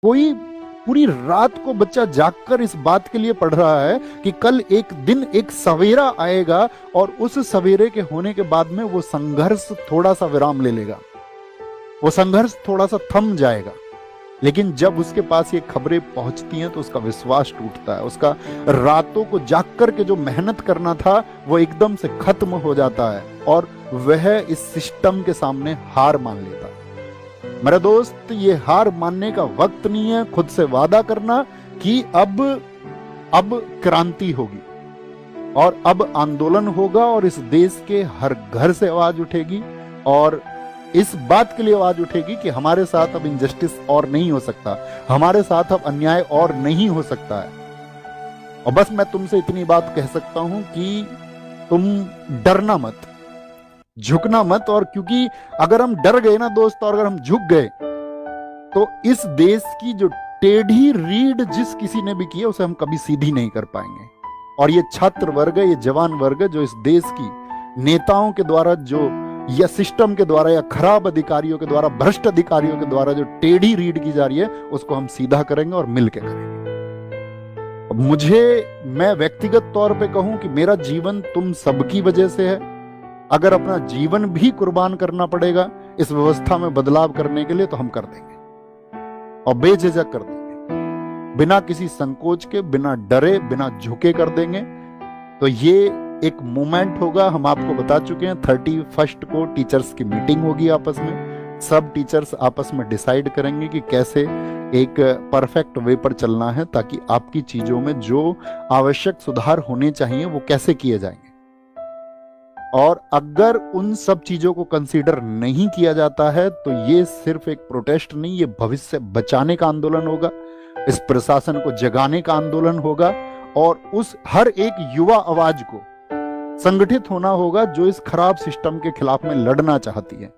कोई पूरी रात को बच्चा जागकर इस बात के लिए पढ़ रहा है कि कल एक दिन एक सवेरा आएगा और उस सवेरे के होने के बाद में वो संघर्ष थोड़ा सा विराम ले लेगा, वो संघर्ष थोड़ा सा थम जाएगा। लेकिन जब उसके पास ये खबरें पहुंचती हैं तो उसका विश्वास टूटता है, उसका रातों को जाग कर के जो मेहनत करना था वो एकदम से खत्म हो जाता है और वह इस सिस्टम के सामने हार मान लेता है। मेरा दोस्त, ये हार मानने का वक्त नहीं है। खुद से वादा करना कि अब क्रांति होगी और अब आंदोलन होगा और इस देश के हर घर से आवाज उठेगी और इस बात के लिए आवाज उठेगी कि हमारे साथ अब इनजस्टिस और नहीं हो सकता, हमारे साथ अब अन्याय और नहीं हो सकता है। और बस मैं तुमसे इतनी बात कह सकता हूं कि तुम डरना मत, झुकना मत। और क्योंकि अगर हम डर गए ना दोस्त, और अगर हम झुक गए तो इस देश की जो टेढ़ी रीढ़ जिस किसी ने भी की है उसे हम कभी सीधी नहीं कर पाएंगे। और ये छात्र वर्ग, ये जवान वर्ग जो इस देश की नेताओं के द्वारा जो या सिस्टम के द्वारा या खराब अधिकारियों के द्वारा, भ्रष्ट अधिकारियों के द्वारा जो टेढ़ी रीढ़ की जा रही है उसको हम सीधा करेंगे और मिलकर करेंगे। मैं व्यक्तिगत तौर पे कहूं कि मेरा जीवन तुम सबकी वजह से है। अगर अपना जीवन भी कुर्बान करना पड़ेगा इस व्यवस्था में बदलाव करने के लिए तो हम कर देंगे और बेझिझक कर देंगे, बिना किसी संकोच के, बिना डरे, बिना झुके कर देंगे। तो ये एक मूवमेंट होगा। हम आपको बता चुके हैं 31 को टीचर्स की मीटिंग होगी आपस में। सब टीचर्स आपस में डिसाइड करेंगे कि कैसे एक परफेक्ट वे पर चलना है ताकि आपकी चीजों में जो आवश्यक सुधार होने चाहिए वो कैसे किए जाएंगे। और अगर उन सब चीजों को कंसीडर नहीं किया जाता है तो ये सिर्फ एक प्रोटेस्ट नहीं, ये भविष्य बचाने का आंदोलन होगा, इस प्रशासन को जगाने का आंदोलन होगा और उस हर एक युवा आवाज को संगठित होना होगा जो इस खराब सिस्टम के खिलाफ में लड़ना चाहती है।